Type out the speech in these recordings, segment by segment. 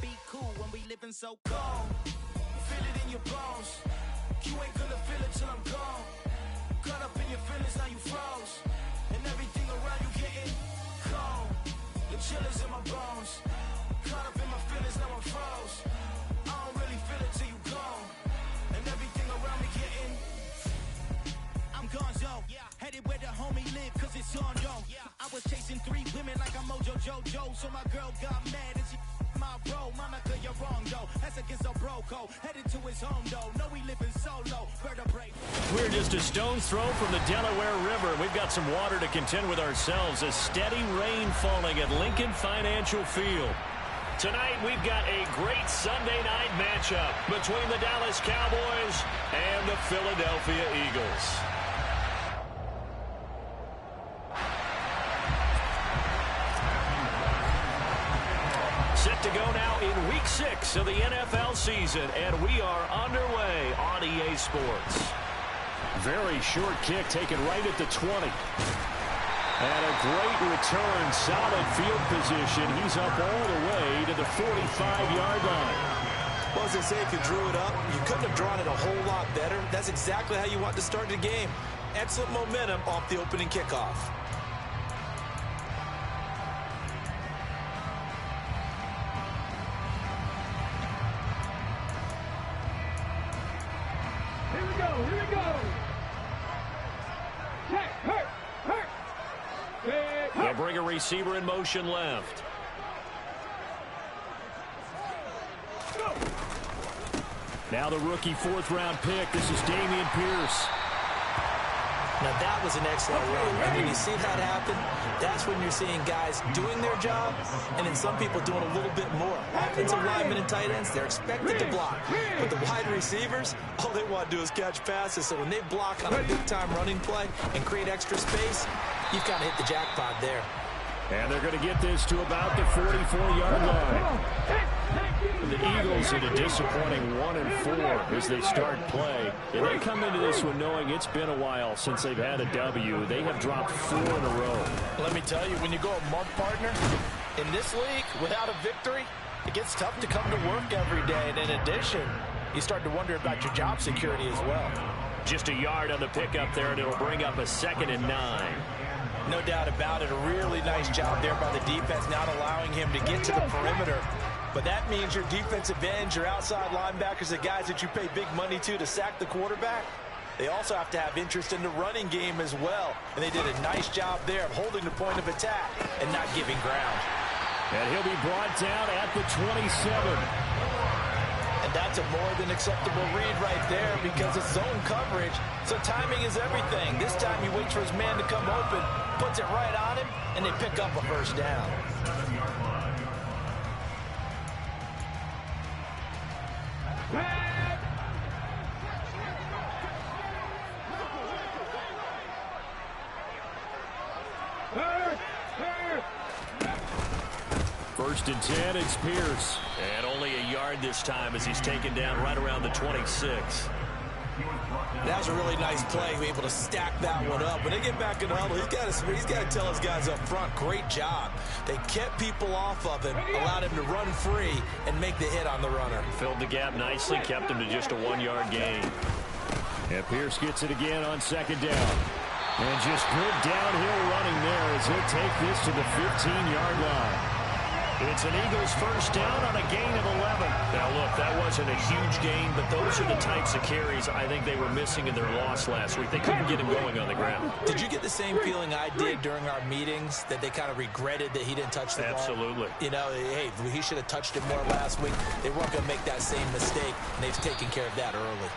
be cool when we living so cold. Feel it in your bones. You ain't gonna feel it till I'm gone. Caught up in your feelings, now you froze. And everything around you getting cold. The chillers in my bones. Caught up in my feelings, now I'm froze. I don't really feel it till you gone. And everything around me getting. I'm gonzo, headed where the homie live, cause it's on, yo. I was chasing 3 women like I'm Mojo Jojo, so my girl got mad and she my bro. Mama, girl, you're wrong, though. That's against a bro code. Headed to his home, though. No, we living solo. Vertebrae. We're just a stone's throw from the Delaware River. We've got some water to contend with ourselves. A steady rain falling at Lincoln Financial Field. Tonight, we've got a great Sunday night matchup between the Dallas Cowboys and the Philadelphia Eagles. Set to go now in Week 6 of the NFL season, and we are underway on EA Sports. Very short kick taken right at the 20. And a great return, solid field position. He's up all the way to the 45-yard line. Well, as they say, if you drew it up, you couldn't have drawn it a whole lot better. That's exactly how you want to start the game. Excellent momentum off the opening kickoff. They'll bring a receiver in motion left. Now the rookie 4th-round pick. This is Dameon Pierce. Now that was an excellent run. And when you see that happen, that's when you're seeing guys doing their job and then some people doing a little bit more. Offensive linemen and tight ends, they're expected to block. But the wide receivers, all they want to do is catch passes. So when they block on a big-time running play and create extra space, you've kind of hit the jackpot there. And they're going to get this to about the 44-yard line. The Eagles at a disappointing 1-4 as they start play. And they come into this one knowing it's been a while since they've had a W. They have dropped 4 in a row. Let me tell you, when you go a month, partner, in this league, without a victory, it gets tough to come to work every day. And in addition, you start to wonder about your job security as well. Just a yard on the pickup there, and it'll bring up a 2nd and 9. No doubt about it. A really nice job there by the defense, not allowing him to get to the perimeter. But that means your defensive ends, your outside linebackers, the guys that you pay big money to sack the quarterback, they also have to have interest in the running game as well. And they did a nice job there of holding the point of attack and not giving ground. And he'll be brought down at the 27. And that's a more than acceptable read right there because it's zone coverage, so timing is everything. This time he waits for his man to come open, puts it right on him, and they pick up a first down. First and 10, it's Pierce. And only a yard this time as he's taken down right around the 26. That was a really nice play. He was able to stack that one up. When they get back in the huddle, he's got to tell his guys up front, great job. They kept people off of him, allowed him to run free and make the hit on the runner. Filled the gap nicely, kept him to just a 1-yard gain. And Pierce gets it again on 2nd down. And just good downhill running there as he'll take this to the 15-yard line. It's an Eagles first down on a gain of 11. Now, look, that wasn't a huge gain, but those are the types of carries I think they were missing in their loss last week. They couldn't get him going on the ground. Did you get the same feeling I did during our meetings, that they kind of regretted that he didn't touch the ball? Absolutely. You know, hey, he should have touched it more last week. They weren't going to make that same mistake, and they've taken care of that early.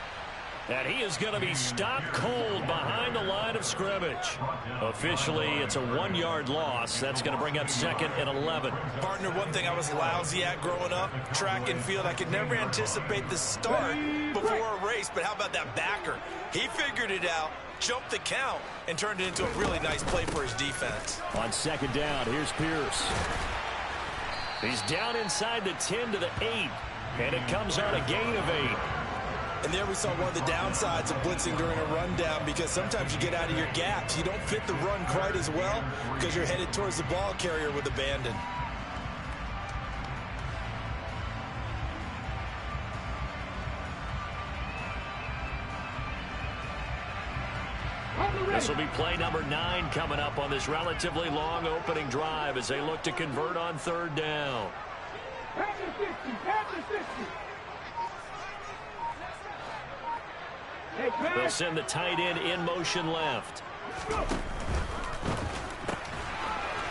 And he is going to be stopped cold behind the line of scrimmage. Officially, it's a 1-yard loss. That's going to bring up 2nd and 11. Partner, one thing I was lousy at growing up, track and field, I could never anticipate the start before a race. But how about that backer? He figured it out, jumped the count, and turned it into a really nice play for his defense. On 2nd down, here's Pierce. He's down inside the 10 to the 8, and it comes on a gain of 8. And there we saw one of the downsides of blitzing during a rundown, because sometimes you get out of your gaps. You don't fit the run quite as well because you're headed towards the ball carrier with abandon. This will be play number 9 coming up on this relatively long opening drive as they look to convert on third down. They'll send the tight end in motion left.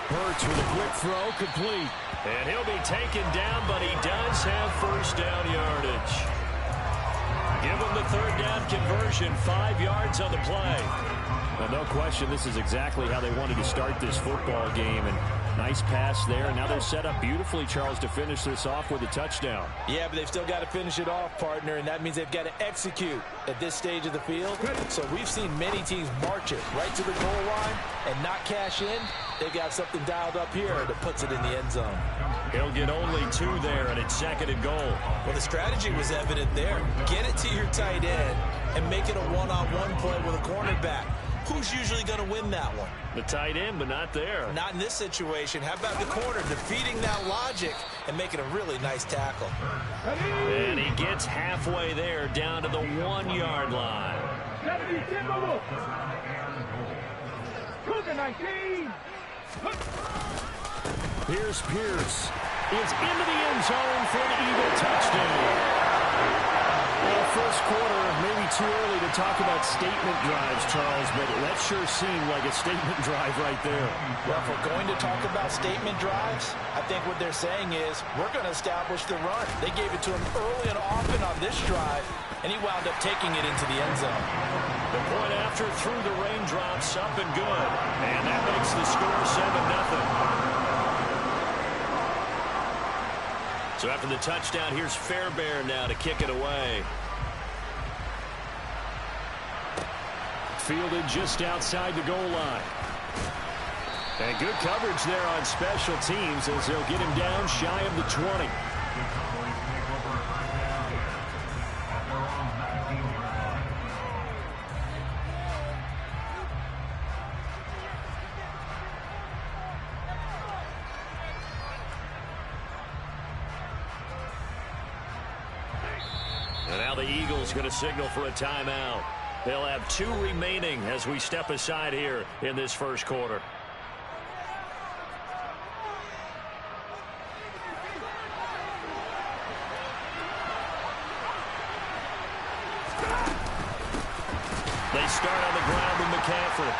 Hurts with a quick throw, complete. And he'll be taken down, but he does have first down yardage. Give him the third down conversion, 5 yards on the play. Well, no question, this is exactly how they wanted to start this football game. And nice pass there. And now they're set up beautifully, Charles, to finish this off with a touchdown. Yeah, but they've still got to finish it off, partner, and that means they've got to execute at this stage of the field. So we've seen many teams march it right to the goal line and not cash in. They got something dialed up here that puts it in the end zone. He'll get only 2 there, and it's second and goal. Well, the strategy was evident there. Get it to your tight end and make it a one-on-one play with a cornerback. Who's usually going to win that one? The tight end, but not there. Not in this situation. How about the corner defeating that logic and making a really nice tackle? And he gets halfway there down to the 1-yard line. Here's Pierce. Is into the end zone for an Eagle touchdown. Well, first quarter, maybe too early to talk about statement drives, Charles, but that sure seemed like a statement drive right there. Well, if we're going to talk about statement drives, I think what they're saying is we're going to establish the run. They gave it to him early and often on this drive, and he wound up taking it into the end zone. The point after through the raindrops, up and good. And that makes the score 7-0. So after the touchdown, here's Fairbairn now to kick it away. Fielded just outside the goal line. And good coverage there on special teams as they'll get him down shy of the 20. And now the Eagles going to signal for a timeout. They'll have 2 remaining as we step aside here in this first quarter. They start on the ground with McCaffrey.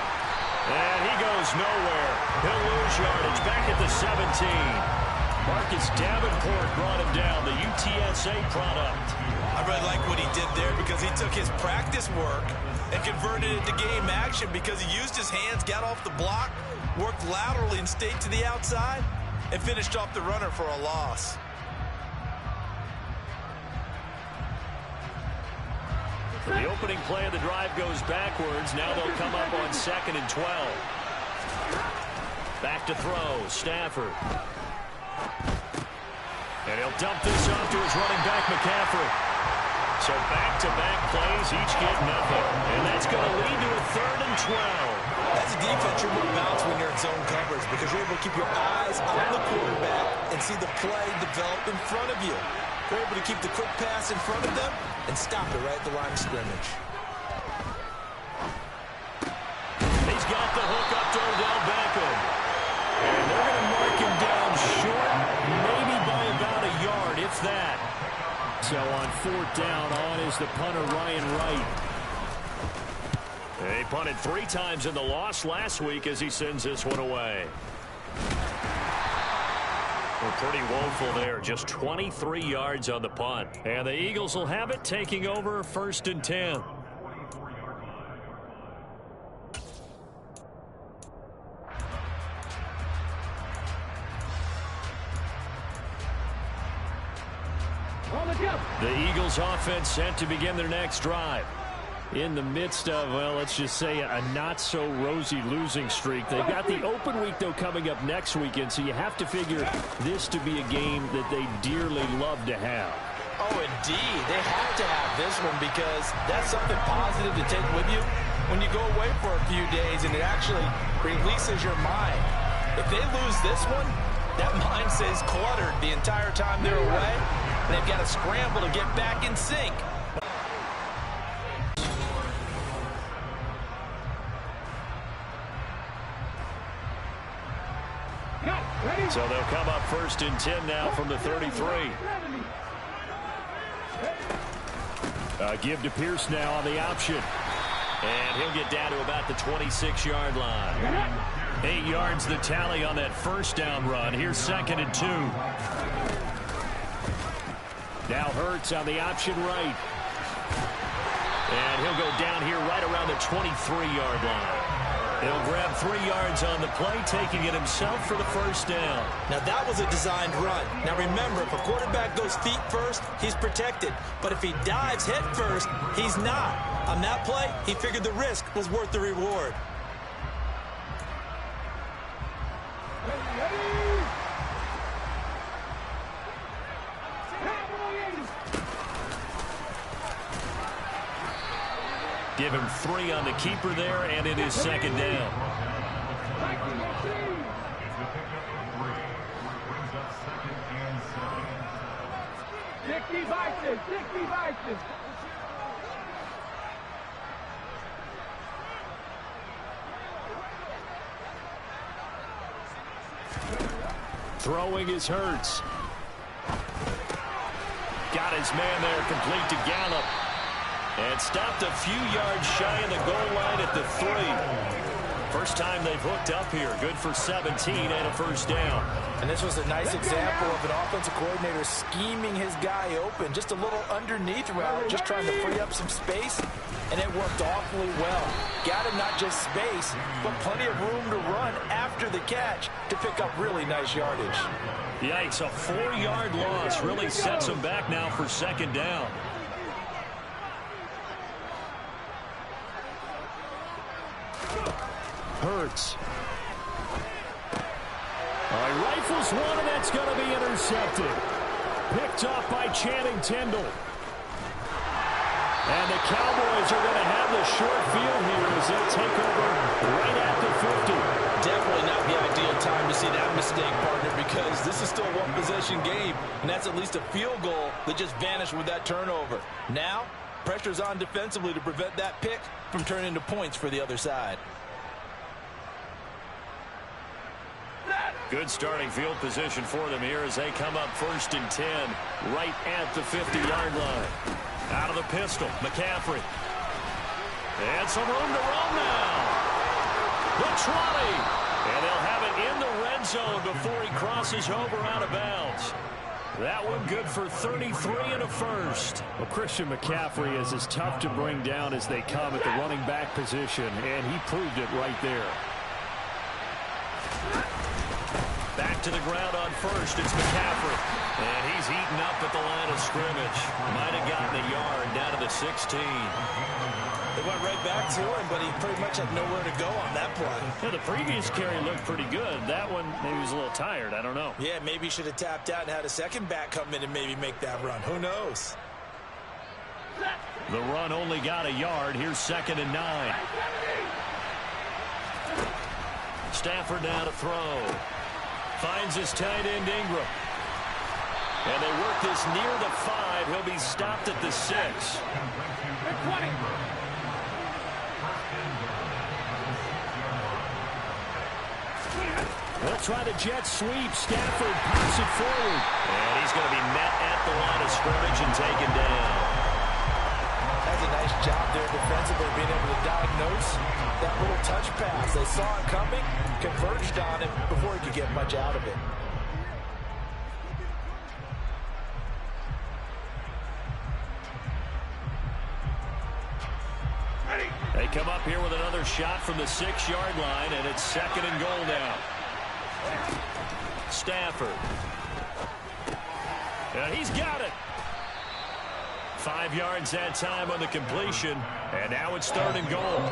And he goes nowhere. He'll lose yardage back at the 17. Marcus Davenport brought him down, the UTSA product. I really like what he did there because he took his practice work and converted it to game action because he used his hands, got off the block, worked laterally and stayed to the outside, and finished off the runner for a loss. The opening play of the drive goes backwards. Now they'll come up on 2nd and 12. Back to throw, Stafford. And he'll dump this off to his running back, McCaffrey. So back-to-back plays, each get nothing. And that's going to lead to a 3rd and 12. As a defense, you're more balanced when you're in zone coverage because you're able to keep your eyes on the quarterback and see the play develop in front of you. You're able to keep the quick pass in front of them and stop it right at the line of scrimmage. He's got the hook up to Odell Beckham. And they're going to mark him down short, maybe by about a yard, if that. So on 4th down, on is the punter, Ryan Wright. They punted 3 times in the loss last week as he sends this one away. Well, pretty woeful there. Just 23 yards on the punt. And the Eagles will have it, taking over 1st and 10. The Eagles offense set to begin their next drive. In the midst of, well, let's just say a not-so-rosy losing streak. They've got the open week, though, coming up next weekend, so you have to figure this to be a game that they dearly love to have. Oh, indeed. They have to have this one because that's something positive to take with you when you go away for a few days, and it actually releases your mind. If they lose this one, that mind stays cluttered the entire time they're away, and they've got to scramble to get back in sync. So they'll come up 1st and 10 now from the 33. Give to Pierce now on the option. And he'll get down to about the 26-yard line. 8 yards the tally on that first down run. Here's 2nd and 2. Now Hurts on the option right. And he'll go down here right around the 23-yard line. He'll grab 3 yards on the play, taking it himself for the first down. Now, that was a designed run. Now, remember, if a quarterback goes feet first, he's protected. But if he dives head first, he's not. On that play, he figured the risk was worth the reward. Give him 3 on the keeper there, and it is 2nd down. Throwing is Hurts. Got his man there, complete to Gallup. And stopped a few yards shy of the goal line at the 3. First time they've hooked up here. Good for 17 and a first down. And this was a nice example of an offensive coordinator scheming his guy open. Just a little underneath route, just trying to free up some space. And it worked awfully well. Got him not just space, but plenty of room to run after the catch to pick up really nice yardage. Yikes, a 4-yard loss really sets him back now for 2nd down. Hurts. All right, rifles one, and that's going to be intercepted. Picked off by Channing Tindall. And the Cowboys are going to have the short field here as they'll take over right at the 50. Definitely not the ideal time to see that mistake, partner, because this is still a one-possession game, and that's at least a field goal that just vanished with that turnover. Now, pressure's on defensively to prevent that pick from turning into points for the other side. Good starting field position for them here as they come up 1st and 10 right at the 50-yard line. Out of the pistol, McCaffrey. And some room to run now. The 20. And they'll have it in the red zone before he crosses over out of bounds. That one good for 33 and a first. Well, Christian McCaffrey is as tough to bring down as they come at the running back position, and he proved it right there. Back to the ground on 1st, it's McCaffrey. And he's eaten up at the line of scrimmage. Might have gotten a yard down to the 16. They went right back to him, but he pretty much had nowhere to go on that play. Yeah, the previous carry looked pretty good. That one, maybe he was a little tired. I don't know. Yeah, maybe he should have tapped out and had a second back come in and maybe make that run. Who knows? The run only got a yard. Here's 2nd and 9. Stafford now to throw. Finds his tight end Ingram. And they work this near the 5. He'll be stopped at the 6. They'll try the jet sweep. Stafford pops it forward. And he's going to be met at the line of scrimmage and taken down. That's a nice job there defensively, being able to diagnose that little touch pass. They saw it coming, converged on it before he could get much out of it. They come up here with another shot from the 6-yard line, and it's 2nd and goal now. Stafford. And he's got it. 5 yards that time on the completion, and now it's 3rd and goal.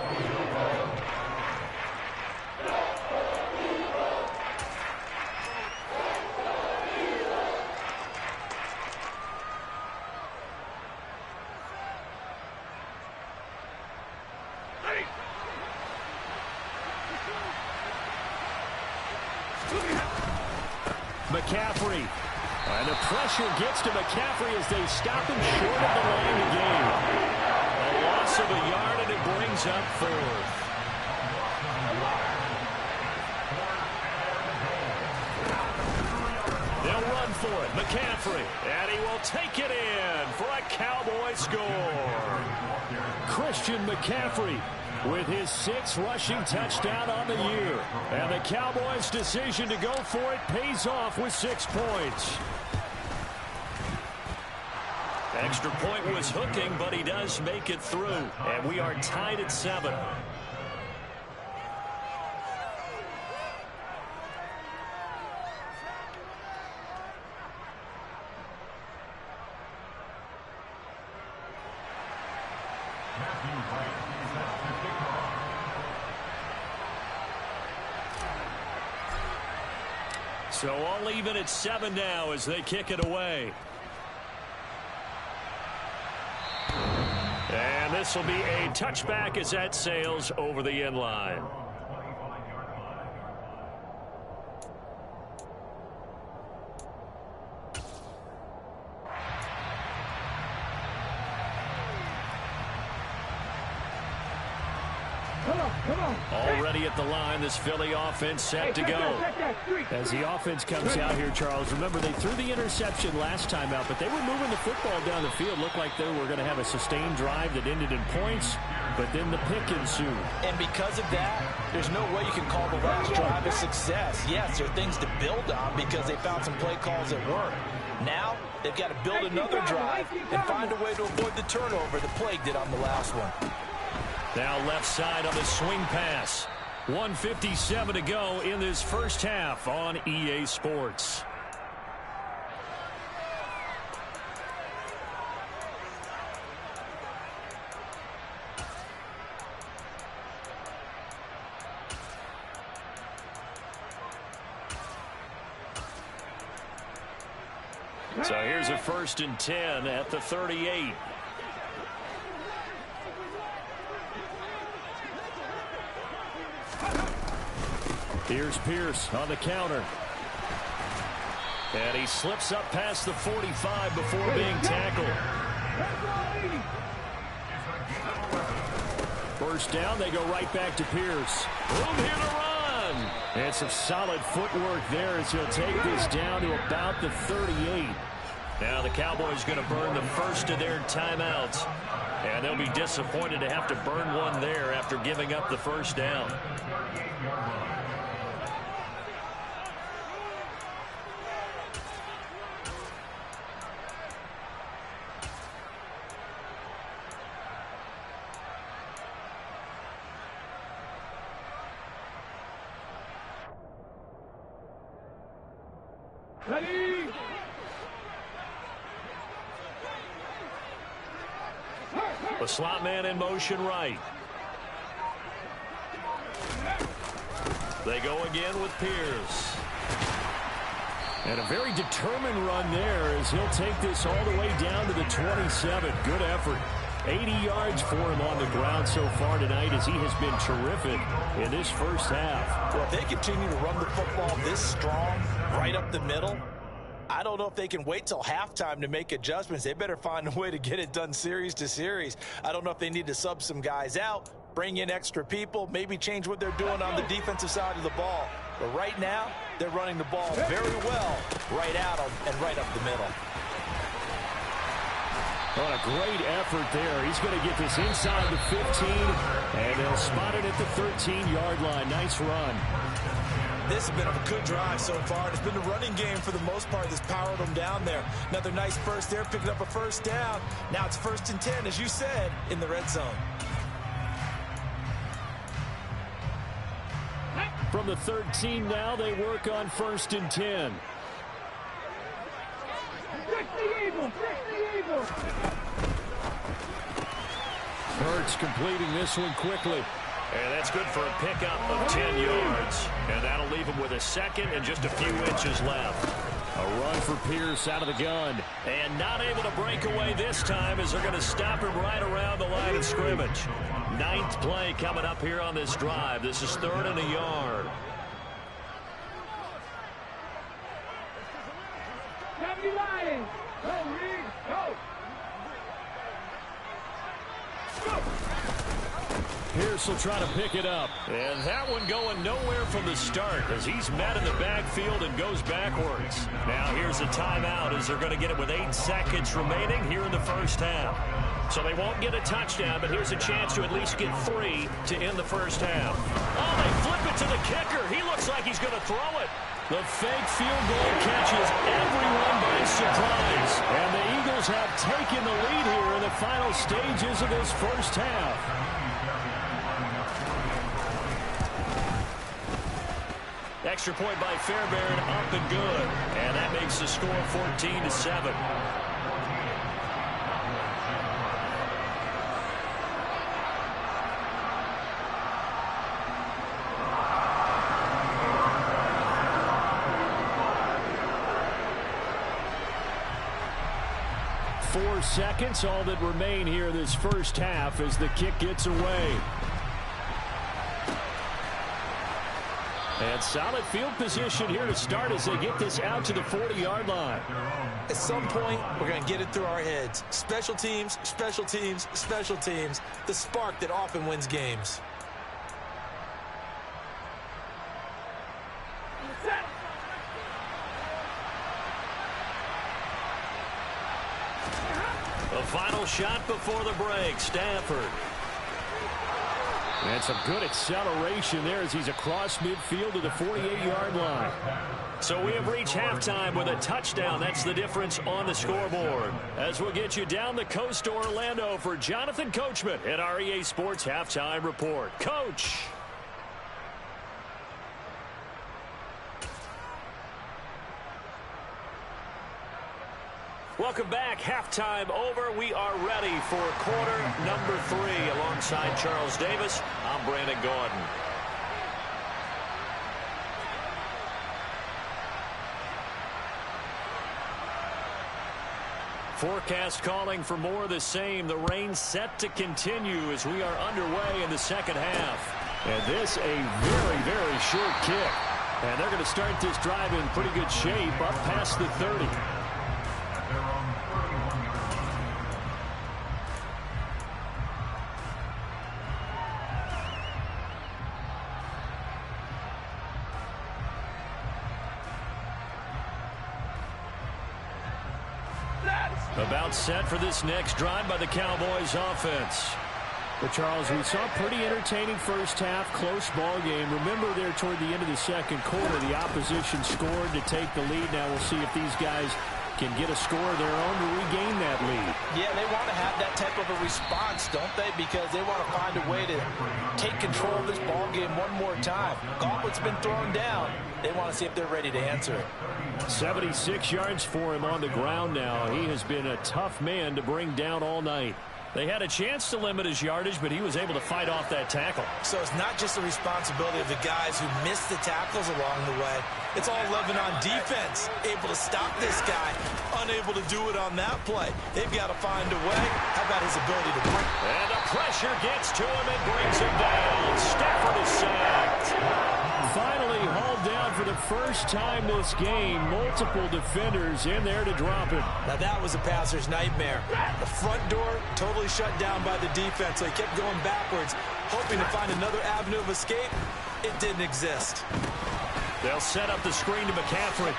McCaffrey. And the pressure gets to McCaffrey as they stop him short of the line of game. A loss of a yard, and it brings up 4th. for it. McCaffrey. And he will take it in for a Cowboy score. Christian McCaffrey with his 6th rushing touchdown on the year. And the Cowboys' decision to go for it pays off with 6 points. Extra point was hooking, but he does make it through. And we are tied at 7. So all even at 7 now as they kick it away. And this will be a touchback as that sails over the end line. Already at the line, this Philly offense set to go. As the offense comes out here, Charles, remember they threw the interception last time out, but they were moving the football down the field. Looked like they were going to have a sustained drive that ended in points, but then the pick ensued. And because of that, there's no way you can call the last drive a success. Yes, there are things to build on because they found some play calls that work. Now, they've got to build another drive and find a way to avoid the turnover that plagued it on the last one. Now left side on the swing pass. 1:57 to go in this first half on EA Sports. So here's a 1st and 10 at the 38. Here's Pierce on the counter. And he slips up past the 45 before being tackled. First down, they go right back to Pierce. Room here to run. And some solid footwork there as he'll take this down to about the 38. Now the Cowboys going to burn the first of their timeouts. And they'll be disappointed to have to burn one there after giving up the first down. Ready? The slot man in motion right. They go again with Pierce. And a very determined run there as he'll take this all the way down to the 27. Good effort. 80 yards for him on the ground so far tonight as he has been terrific in this first half. Well, if they continue to run the football this strong, right up the middle, I don't know if they can wait till halftime to make adjustments. They better find a way to get it done series to series. I don't know if they need to sub some guys out, bring in extra people, maybe change what they're doing on the defensive side of the ball. But right now, they're running the ball very well right at them and right up the middle. What a great effort there. He's going to get this inside the 15, and they'll spot it at the 13-yard line. Nice run. This has been a good drive so far. It's been the running game for the most part that's powered them down there. Another nice burst there, picking up a first down. Now it's 1st and 10, as you said, in the red zone. From the 13 now, they work on 1st and 10. Hurts completing this one quickly. And that's good for a pickup of 10 yards. And that'll leave him with a second and just a few inches left. A run for Pierce out of the gun. And not able to break away this time as they're going to stop him right around the line of scrimmage. 9th play coming up here on this drive. This is 3rd and a yard. Pierce will try to pick it up. And that one going nowhere from the start as he's met in the backfield and goes backwards. Now here's a timeout as they're going to get it with 8 seconds remaining here in the first half. So they won't get a touchdown, but here's a chance to at least get 3 to end the first half. Oh, they flip it to the kicker. He looks like he's going to throw it. The fake field goal catches everyone by surprise. And the Eagles have taken the lead here in the final stages of this first half. Extra point by Fairbairn, up and good. And that makes the score 14-7. Seconds, all that remain here this first half as the kick gets away. And solid field position here to start as they get this out to the 40-yard line. At some point, we're going to get it through our heads. Special teams, special teams, special teams. The spark that often wins games. The final shot before the break, Stafford. And some good acceleration there as he's across midfield to the 48-yard line. So we have reached halftime with a touchdown. That's the difference on the scoreboard. As we'll get you down the coast to Orlando for Jonathan Coachman at our EA Sports Halftime Report. Coach. Welcome back. Halftime over. We are ready for quarter number 3. Alongside Charles Davis, I'm Brandon Gordon. Forecast calling for more of the same. The rain set to continue as we are underway in the second half. And this a very, very short kick. And they're going to start this drive in pretty good shape up past the 30. About set for this next drive by the Cowboys offense. But Charles, we saw a pretty entertaining first half, close ball game. Remember there toward the end of the second quarter, the opposition scored to take the lead. Now we'll see if these guys can get a score of their own to regain that lead. Yeah, they want to have that type of a response, don't they? Because they want to find a way to take control of this ball game one more time. Gauntlet's been thrown down. They want to see if they're ready to answer it. 76 yards for him on the ground now. He has been a tough man to bring down all night. They had a chance to limit his yardage, but he was able to fight off that tackle. So it's not just the responsibility of the guys who missed the tackles along the way. It's all 11 on defense. Able to stop this guy. Unable to do it on that play. They've got to find a way. How about his ability to break? And the pressure gets to him and brings him down. Stafford is sacked. Finally hauled down for the first time this game. Multiple defenders in there to drop him. Now that was a passer's nightmare. The front door totally shut down by the defense, so he kept going backwards, hoping to find another avenue of escape. It didn't exist. They'll set up the screen to McCaffrey.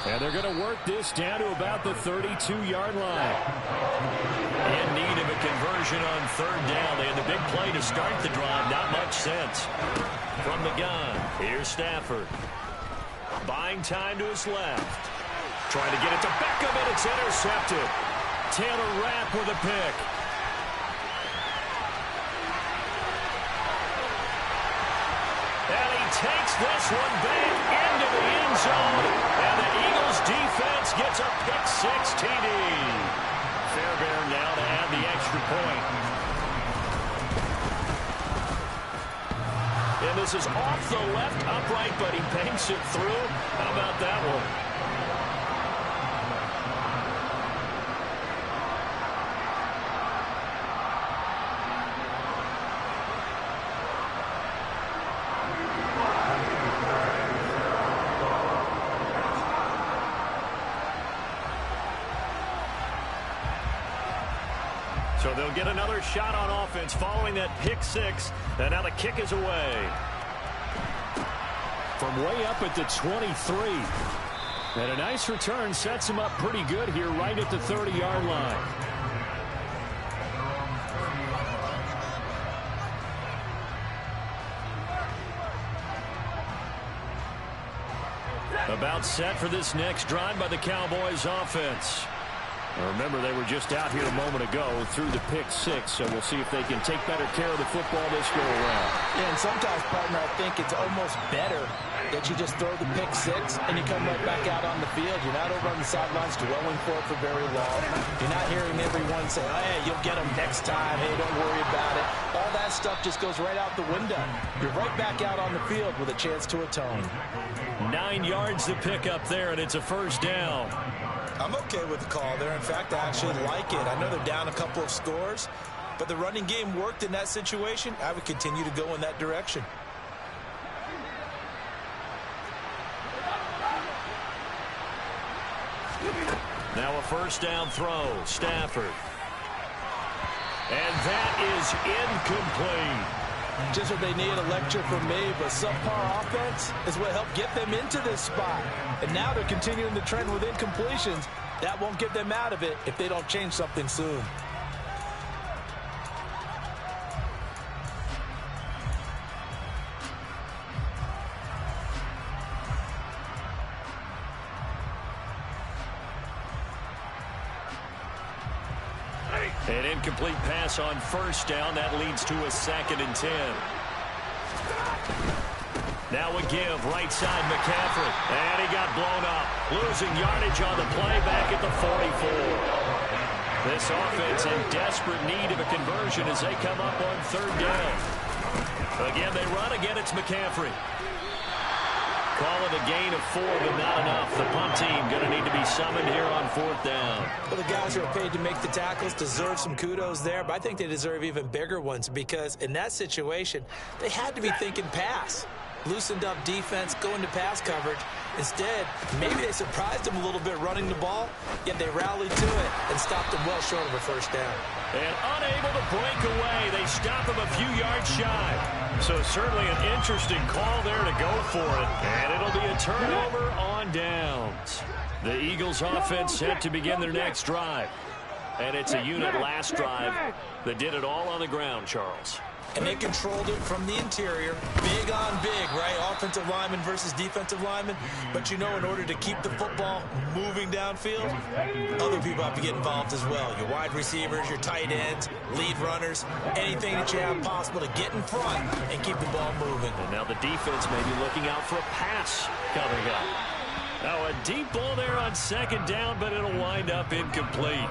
And they're going to work this down to about the 32-yard line. In need of a conversion on third down. They had the big play to start the drive. Not much sense. From the gun, here's Stafford. Buying time to his left. Trying to get it to Beckham, and it's intercepted. Taylor Rapp with a pick. And he takes this one back into the end zone. And the Eagles defense gets a pick-6 TD. Fairbairn now to add the extra point. And this is off the left upright, but he banks it through. How about that one? So they'll get another shot on offense following that pick six. And now the kick is away. From way up at the 23. And a nice return sets him up pretty good here right at the 30-yard line. About set for this next drive by the Cowboys offense. Now remember, they were just out here a moment ago through the pick six, so we'll see if they can take better care of the football this go around. Yeah, and sometimes, partner, I think it's almost better that you just throw the pick six and you come right back out on the field. You're not over on the sidelines dwelling for it for very long. You're not hearing everyone say, oh, hey, you'll get them next time. Hey, don't worry about it. All that stuff just goes right out the window. You're right back out on the field with a chance to atone. 9 yards to pick up there, and it's a first down. I'm okay with the call there. In fact, I actually like it. I know they're down a couple of scores, but the running game worked in that situation. I would continue to go in that direction. Now a first down throw, Stafford. And that is incomplete. Just what they need, a lecture from me, but subpar offense is what helped get them into this spot. And now they're continuing the trend with incompletions. That won't get them out of it if they don't change something soon. An incomplete pass on first down. That leads to a 2nd and 10. Now a give, right side McCaffrey. And he got blown up. Losing yardage on the play back at the 44. This offense in desperate need of a conversion as they come up on 3rd down. Again, they run. Again, it's McCaffrey. Call it a gain of 4, but not enough. The punt team going to need to be summoned here on 4th down. Well, the guys who are paid to make the tackles deserve some kudos there, but I think they deserve even bigger ones because in that situation, they had to be thinking pass. Loosened up defense, going to pass coverage. Instead, maybe they surprised them a little bit running the ball, yet they rallied to it and stopped them well short of a first down. And unable to break away, they stop him a few yards shy. So certainly an interesting call there to go for it. And it'll be a turnover on downs. The Eagles offense set to begin their next drive. And it's a unit last drive that did it all on the ground, Charles. And they controlled it from the interior. Big on big, right? Offensive lineman versus defensive lineman. But you know, in order to keep the football moving downfield, other people have to get involved as well. Your wide receivers, your tight ends, lead runners, anything that you have possible to get in front and keep the ball moving. And now the defense may be looking out for a pass coming up. Now a deep ball there on 2nd down, but it'll wind up incomplete.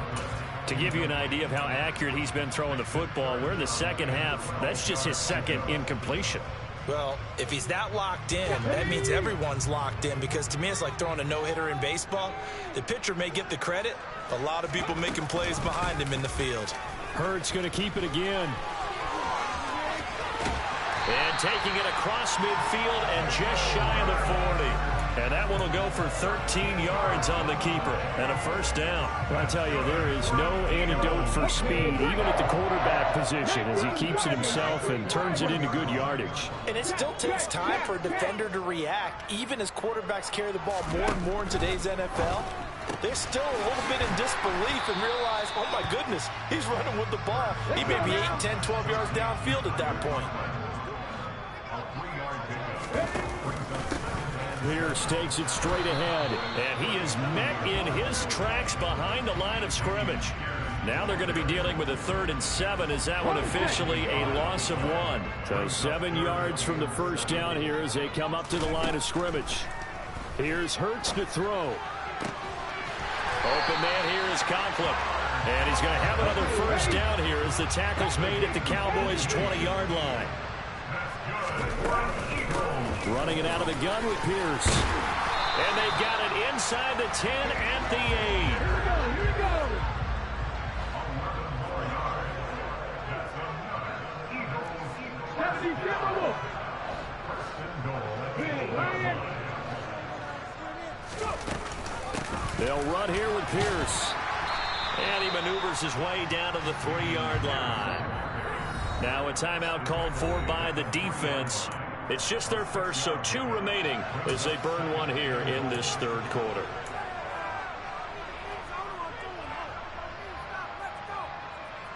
To give you an idea of how accurate he's been throwing the football, we're in the second half. That's just his 2nd incompletion. Well, if he's that locked in, that means everyone's locked in because to me it's like throwing a no-hitter in baseball. The pitcher may get the credit, a lot of people making plays behind him in the field. Hurts going to keep it again. And taking it across midfield and just shy of the 40. And that one will go for 13 yards on the keeper and a first down. Well, I tell you, there is no antidote for speed, even at the quarterback position, as he keeps it himself and turns it into good yardage. And it still takes time for a defender to react, even as quarterbacks carry the ball more and more in today's NFL. They're still a little bit in disbelief and realize, oh, my goodness, he's running with the ball. He may be 8, 10, 12 yards downfield at that point. Pierce takes it straight ahead, and he is met in his tracks behind the line of scrimmage. Now they're going to be dealing with a 3rd and 7 as that one officially a loss of 1. So 7 yards from the first down here as they come up to the line of scrimmage. Here's Hurts to throw. Open man here is Conklin. And he's going to have another first down here as the tackle's made at the Cowboys' 20-yard line. Running it out of the gun with Pierce. And they've got it inside the 10 at the 8. Here we go. They'll run here with Pierce. And he maneuvers his way down to the 3-yard line. Now a timeout called for by the defense. It's just their first, so 2 remaining as they burn one here in this third quarter.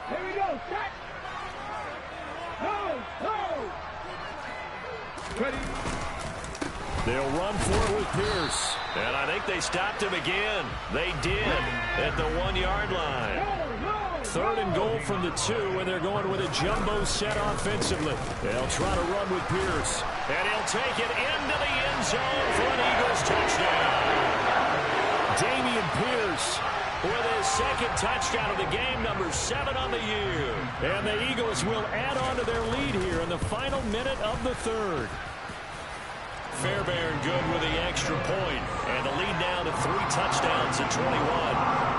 Here we go. Set. Go. Ready. They'll run for it with Pierce. And I think they stopped him again. They did at the 1-yard line. 3rd and goal from the 2, and they're going with a jumbo set offensively. They'll try to run with Pierce. And he'll take it into the end zone for an Eagles touchdown. Dameon Pierce with his 2nd touchdown of the game, number 7 on the year. And the Eagles will add on to their lead here in the final minute of the 3rd. Fairbairn good with the extra point, and the lead now to 3 touchdowns at 21.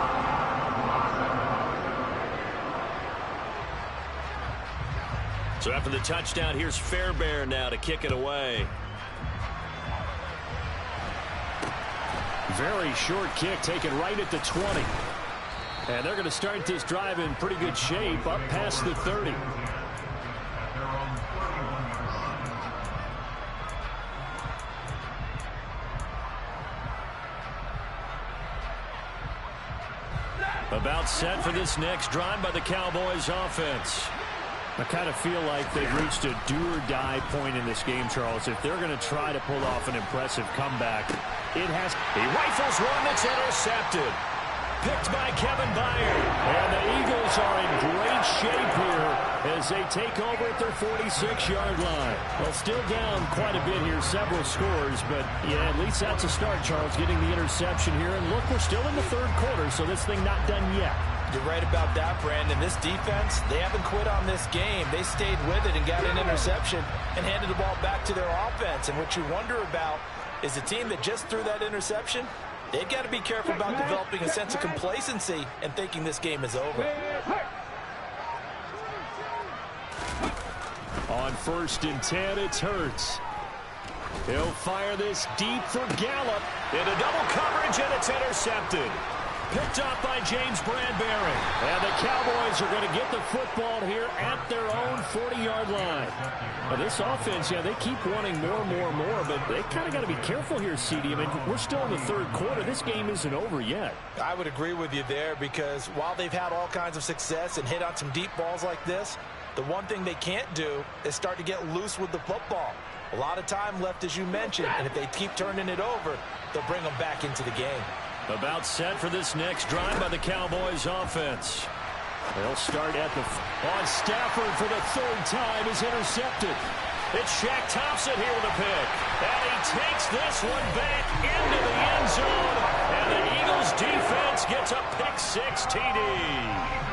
So after the touchdown, here's Fairbairn now to kick it away. Very short kick taken right at the 20. And they're going to start this drive in pretty good shape up past the 30. About set for this next drive by the Cowboys offense. I kind of feel like they've reached a do-or-die point in this game, Charles. If they're going to try to pull off an impressive comeback, it has. He rifles one that's intercepted. Picked by Kevin Byard. And the Eagles are in great shape here as they take over at their 46-yard line. Well, still down quite a bit here, several scores, but yeah, at least that's a start, Charles, getting the interception here. And look, we're still in the 3rd quarter, so this thing not done yet. You're right about that, Brandon. This defense, they haven't quit on this game. They stayed with it and got an interception and handed the ball back to their offense. And what you wonder about is the team that just threw that interception, they've got to be careful about developing a sense of complacency and thinking this game is over. On 1st and 10, it's Hurts. He'll fire this deep for Gallup. Into double coverage, and it's intercepted. Picked up by James Bradbury. And the Cowboys are going to get the football here at their own 40-yard line. Now, this offense, yeah, they keep wanting more, but they kind of got to be careful here, CD. I mean, we're still in the 3rd quarter. This game isn't over yet. I would agree with you there because while they've had all kinds of success and hit on some deep balls like this, the one thing they can't do is start to get loose with the football. A lot of time left, as you mentioned, and if they keep turning it over, they'll bring them back into the game. About set for this next drive by the Cowboys offense. They'll start at the on Stafford for the 3rd time is intercepted. It's Shaq Thompson here with a pick. And he takes this one back into the end zone. And the Eagles defense gets a pick-6 TD.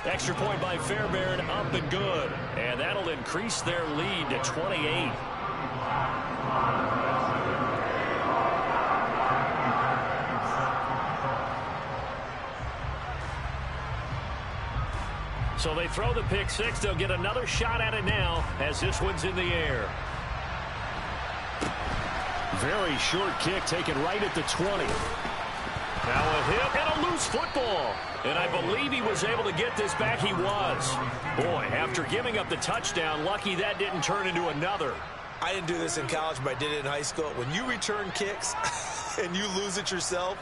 Extra point by Fairbairn, up and good. And that'll increase their lead to 28. So they throw the pick-6. They'll get another shot at it now as this one's in the air. Very short kick taken right at the 20. Now a hit and a loose football. And I believe he was able to get this back. He was. Boy, after giving up the touchdown, lucky that didn't turn into another. I didn't do this in college, but I did it in high school. When you return kicks and you lose it yourself,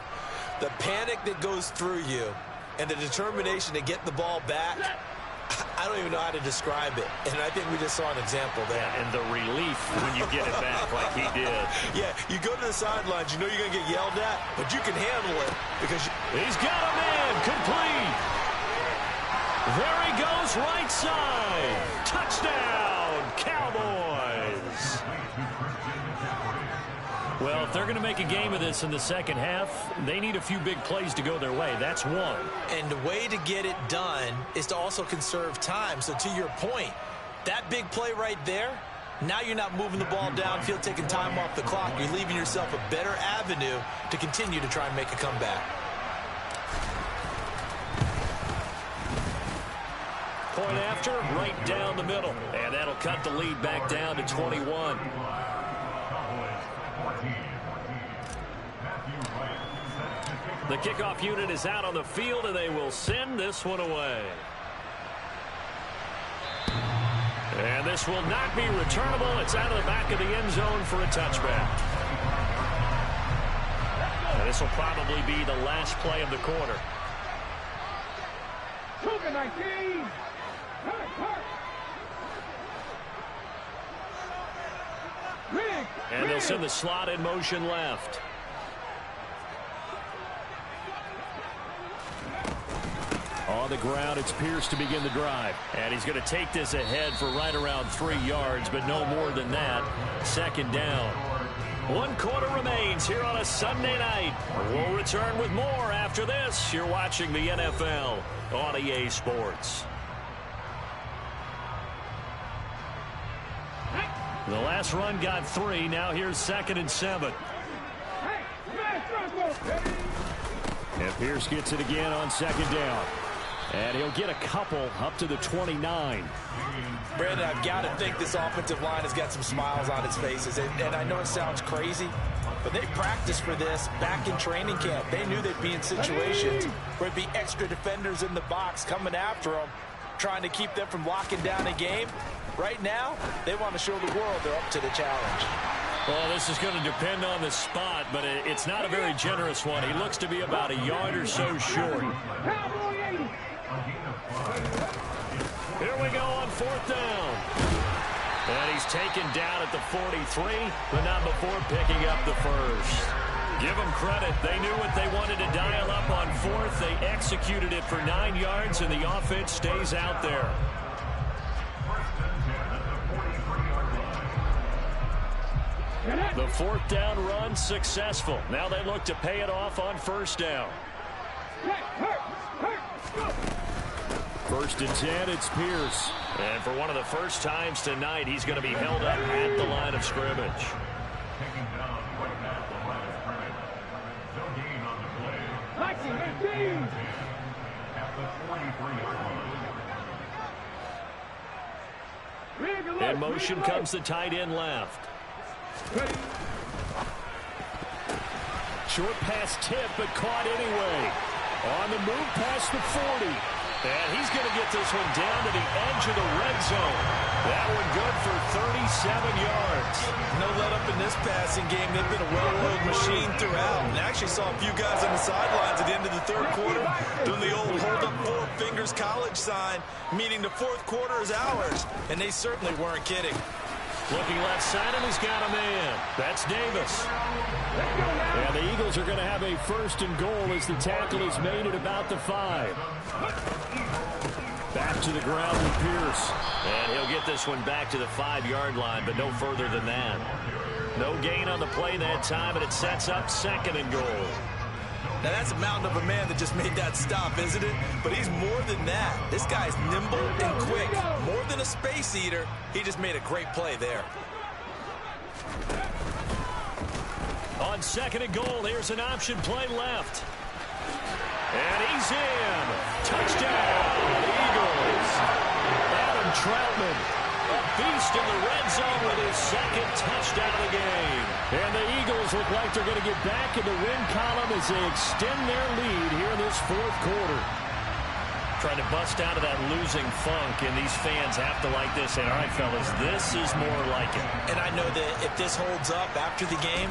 the panic that goes through you and the determination to get the ball back, I don't even know how to describe it. And I think we just saw an example there. Yeah, and the relief when you get it back like he did. Yeah, you go to the sidelines, you know you're going to get yelled at, but you can handle it because he's got a man complete. There he goes, right side. Touchdown, Cowboys. Well, if they're going to make a game of this in the second half, they need a few big plays to go their way. That's one. And the way to get it done is to also conserve time. So to your point, that big play right there, now you're not moving the ball downfield, taking time off the clock. You're leaving yourself a better avenue to continue to try and make a comeback. Point after, right down the middle. And that'll cut the lead back down to 21. The kickoff unit is out on the field, and they will send this one away. And this will not be returnable. It's out of the back of the end zone for a touchback. And this will probably be the last play of the quarter. And they'll send the slot in motion left. On the ground, it's Pierce to begin the drive. And he's going to take this ahead for right around 3 yards, but no more than that. Second down. 1 quarter remains here on a Sunday night. We'll return with more after this. You're watching the NFL on EA Sports. The last run got 3. Now here's 2nd and 7. And Pierce gets it again on 2nd down. And he'll get a couple up to the 29. Brandon, I've got to think this offensive line has got some smiles on its faces. And I know it sounds crazy, but they practiced for this back in training camp. They knew they'd be in situations where there'd be extra defenders in the box coming after them, trying to keep them from locking down a game. Right now, they want to show the world they're up to the challenge. Well, this is going to depend on the spot, but it's not a very generous one. He looks to be about a yard or so short. Here we go on 4th down. And he's taken down at the 43, but not before picking up the first. Give them credit. They knew what they wanted to dial up on 4th. They executed it for 9 yards, and the offense stays out there. The 4th down run successful. Now they look to pay it off on 1st down. 1st and 10, it's Pierce. And for one of the first times tonight, he's going to be held up at the line of scrimmage. In motion comes the tight end left. Short pass tip, but caught anyway. On the move past the 40. And he's going to get this one down to the edge of the red zone. That one good for 37 yards. No let up in this passing game. They've been a well-oiled machine throughout. And actually saw a few guys on the sidelines at the end of the 3rd quarter doing the old hold up 4 fingers college sign, meaning the 4th quarter is ours. And they certainly weren't kidding. Looking left side, and he's got a man. That's Davis. And the Eagles are going to have a 1st and goal as the tackle is made at about the 5. Back to the ground with Pierce. And he'll get this one back to the 5-yard line, but no further than that. No gain on the play that time, and it sets up 2nd and goal. Now, that's a mountain of a man that just made that stop, isn't it? But he's more than that. This guy's nimble and quick. More than a space eater, he just made a great play there. On 2nd and goal, here's an option play left. And he's in. Touchdown, Eagles. Adam Troutman, a beast in the red zone with his 2nd touchdown of the game. And the Eagles look like they're going to get back in the win column as they extend their lead here in this 4th quarter. Trying to bust out of that losing funk, and these fans have to like this. And all right, fellas, this is more like it. And I know that if this holds up after the game,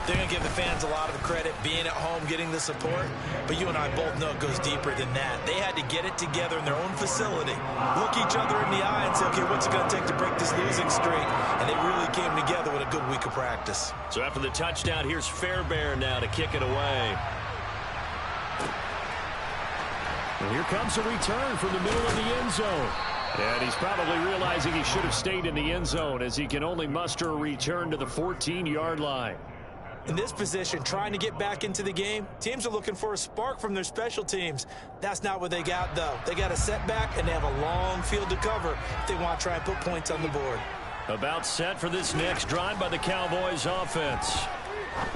they're going to give the fans a lot of credit, being at home, getting the support. But you and I both know it goes deeper than that. They had to get it together in their own facility, look each other in the eye and say, okay, what's it going to take to break this losing streak? And they really came together with a good week of practice. So after the touchdown, here's Fairbairn now to kick it away. And here comes a return from the middle of the end zone. And he's probably realizing he should have stayed in the end zone as he can only muster a return to the 14-yard line. In this position, trying to get back into the game, teams are looking for a spark from their special teams. That's not what they got, though. They got a setback, and they have a long field to cover if they want to try and put points on the board. About set for this next drive by the Cowboys offense.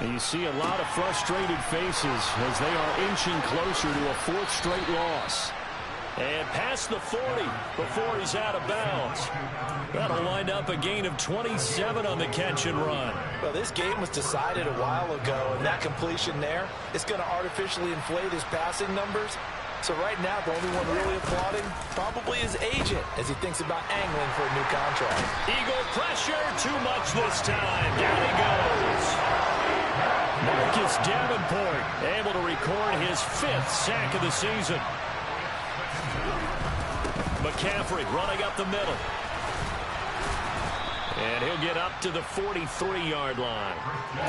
And you see a lot of frustrated faces as they are inching closer to a 4th straight loss. And past the 40 before he's out of bounds. That'll wind up a gain of 27 on the catch and run. Well, this game was decided a while ago, and that completion there is going to artificially inflate his passing numbers. So right now, the only one really applauding probably his agent as he thinks about angling for a new contract. Eagle pressure, too much this time. Down he goes. Marcus Davenport able to record his 5th sack of the season. McCaffrey running up the middle. And he'll get up to the 43-yard line.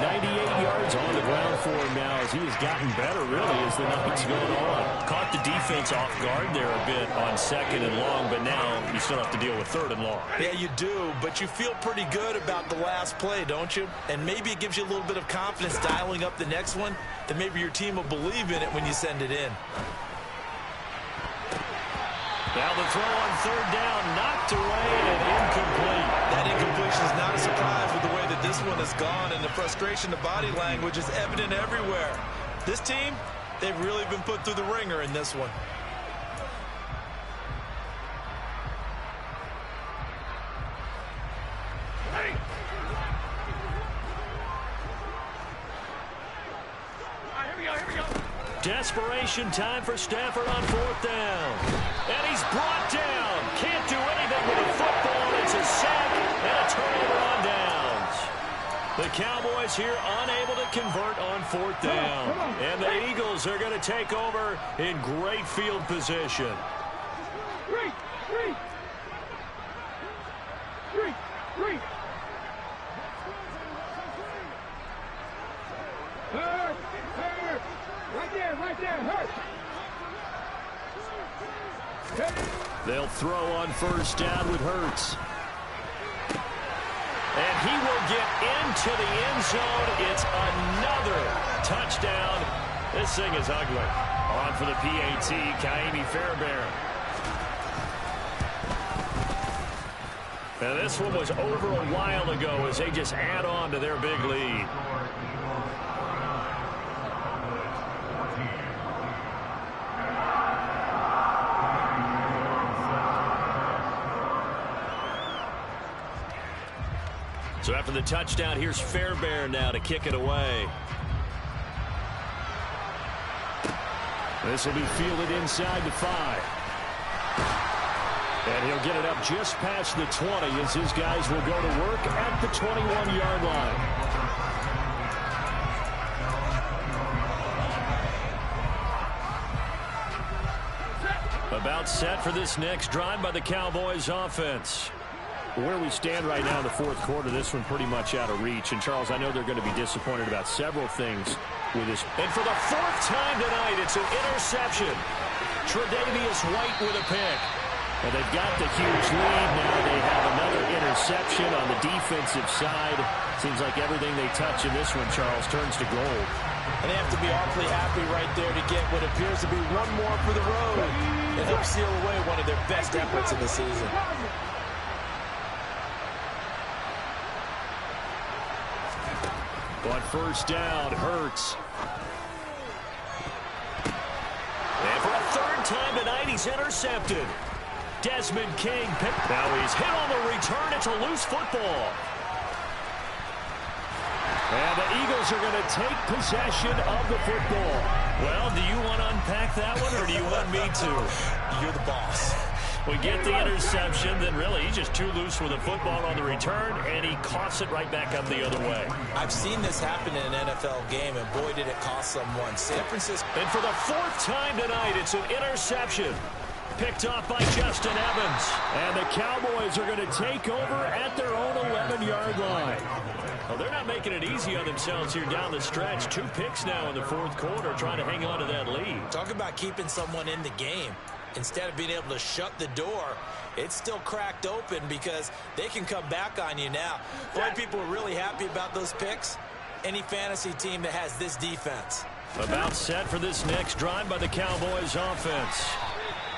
98 yards on the ground for him now as he has gotten better, really, as the night's going on. Caught the defense off guard there a bit on 2nd and long, but now you still have to deal with 3rd and long. Yeah, you do, but you feel pretty good about the last play, don't you? And maybe it gives you a little bit of confidence dialing up the next one, that maybe your team will believe in it when you send it in. Now the throw on 3rd down, knocked away and incomplete. That incompletion is not a surprise with the way that this one has gone, and the frustration, the body language is evident everywhere. This team, they've really been put through the ringer in this one. Hey. All right, here we go. Desperation time for Stafford on 4th down. And he's brought down. Can't do anything with the football. It's a sack and a turnover on downs. The Cowboys here unable to convert on 4th down. And the Eagles are going to take over in great field position. Three. Right there, hurt. They'll throw on 1st down with Hurts. And he will get into the end zone. It's another touchdown. This thing is ugly. On for the PAT, Kaimi Fairbairn. Now this one was over a while ago as they just add on to their big lead. So after the touchdown, here's Fairbairn now to kick it away. This will be fielded inside the 5. And he'll get it up just past the 20 as his guys will go to work at the 21-yard line. About set for this next drive by the Cowboys offense. Where we stand right now in the 4th quarter, this one pretty much out of reach. And, Charles, I know they're going to be disappointed about several things with this. And for the 4th time tonight, it's an interception. Tre'Davious White with a pick. And they've got the huge lead. Now they have another interception on the defensive side. Seems like everything they touch in this one, Charles, turns to gold. And they have to be awfully happy right there to get what appears to be one more for the road. And help seal away one of their best efforts of the season. On 1st down, Hurts. And for a 3rd time tonight, he's intercepted. Desmond King. Now he's hit on the return. It's a loose football. And the Eagles are going to take possession of the football. Well, do you want to unpack that one, or do you want me to? You're the boss. We get the interception, then really he's just too loose with the football on the return, and he coughs it right back up the other way. I've seen this happen in an NFL game, and boy, did it cost someone. San Francisco. And for the 4th time tonight, it's an interception. Picked off by Justin Evans. And the Cowboys are going to take over at their own 11-yard line. Well, they're not making it easy on themselves here down the stretch. 2 picks now in the 4th quarter, trying to hang on to that lead. Talk about keeping someone in the game. Instead of being able to shut the door, it's still cracked open because they can come back on you now. Boy, people are really happy about those picks. Any fantasy team that has this defense. About set for this next drive by the Cowboys offense.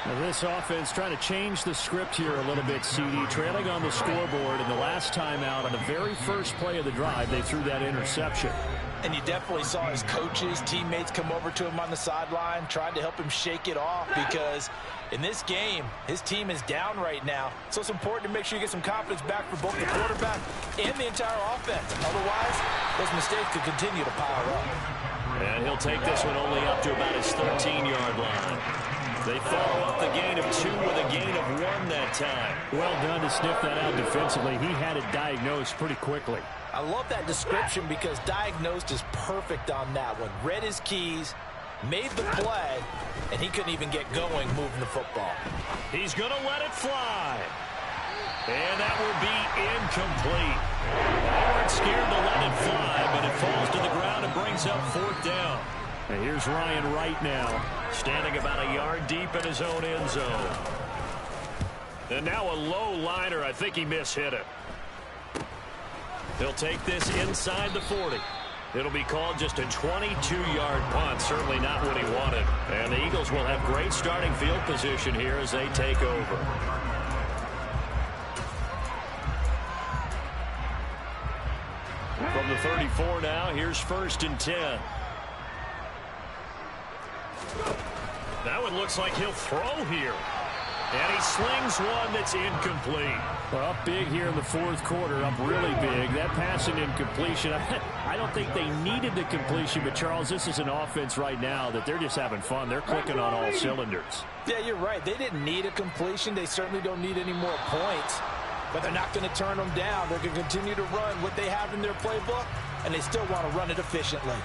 Now this offense trying to change the script here a little bit, CD. Trailing on the scoreboard, and the last time out on the very first play of the drive, they threw that interception. And you definitely saw his coaches, teammates come over to him on the sideline, trying to help him shake it off, because in this game, his team is down right now. So it's important to make sure you get some confidence back for both the quarterback and the entire offense. Otherwise, those mistakes could continue to pile up. And he'll take this one only up to about his 13-yard line. They follow up the gain of 2 with a gain of 1 that time. Well done to sniff that out defensively. He had it diagnosed pretty quickly. I love that description because diagnosed is perfect on that one. Read his keys, made the play, and he couldn't even get going moving the football. He's going to let it fly. And that will be incomplete. They weren't scared to let it fly, but it falls to the ground and brings up 4th down. And here's Ryan Wright now, standing about a yard deep in his own end zone. And now a low liner. I think he mishit it. He'll take this inside the 40. It'll be called just a 22-yard punt. Certainly not what he wanted. And the Eagles will have great starting field position here as they take over. From the 34 now, here's 1st and 10. That one looks like he'll throw here. And he slings one that's incomplete. Well, up big here in the 4th quarter, up really big. That passing incompletion, I don't think they needed the completion, but Charles, this is an offense right now that they're just having fun. They're clicking on all cylinders. Yeah, you're right. They didn't need a completion. They certainly don't need any more points. But they're not going to turn them down. They're going to continue to run what they have in their playbook, and they still want to run it efficiently.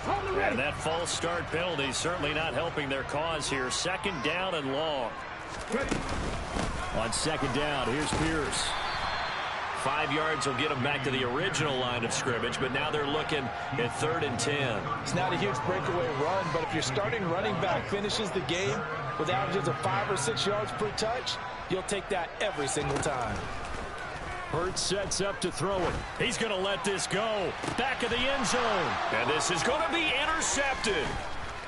And that false start penalty certainly not helping their cause here. 2nd down and long. On 2nd down, here's Pierce. 5 yards will get them back to the original line of scrimmage, but now they're looking at 3rd and 10. It's not a huge breakaway run, but if your starting running back finishes the game with averages of 5 or 6 yards per touch, you'll take that every single time. Hurts sets up to throw it. He's going to let this go. Back of the end zone. And this is going to be intercepted.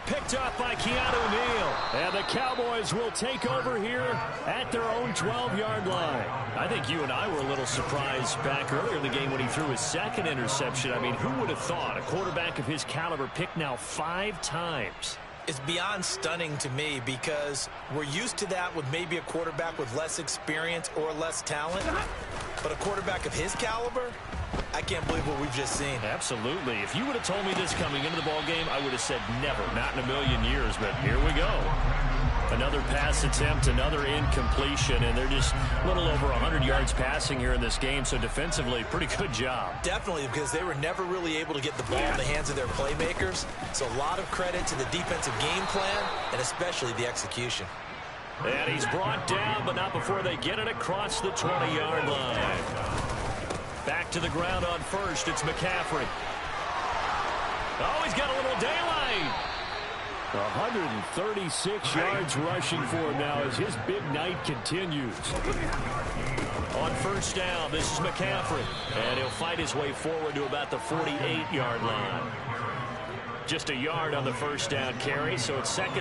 Picked up by Keanu Neal. And the Cowboys will take over here at their own 12-yard line. I think you and I were a little surprised back earlier in the game when he threw his 2nd interception. I mean, who would have thought a quarterback of his caliber picked now 5 times? It's beyond stunning to me because we're used to that with maybe a quarterback with less experience or less talent. But a quarterback of his caliber, I can't believe what we've just seen. Absolutely. If you would have told me this coming into the ball game, I would have said never, not in a million years. But here we go. Another pass attempt, another incompletion, and they're just a little over 100 yards passing here in this game. So defensively, pretty good job. Definitely, because they were never really able to get the ball in the hands of their playmakers. So a lot of credit to the defensive game plan and especially the execution. And he's brought down, but not before they get it across the 20-yard line. Back to the ground on 1st. It's McCaffrey. Oh, he's got a little daylight. 136 yards rushing for him now as his big night continues. On 1st down, this is McCaffrey. And he'll fight his way forward to about the 48-yard line. Just a yard on the 1st down carry, so it's 2nd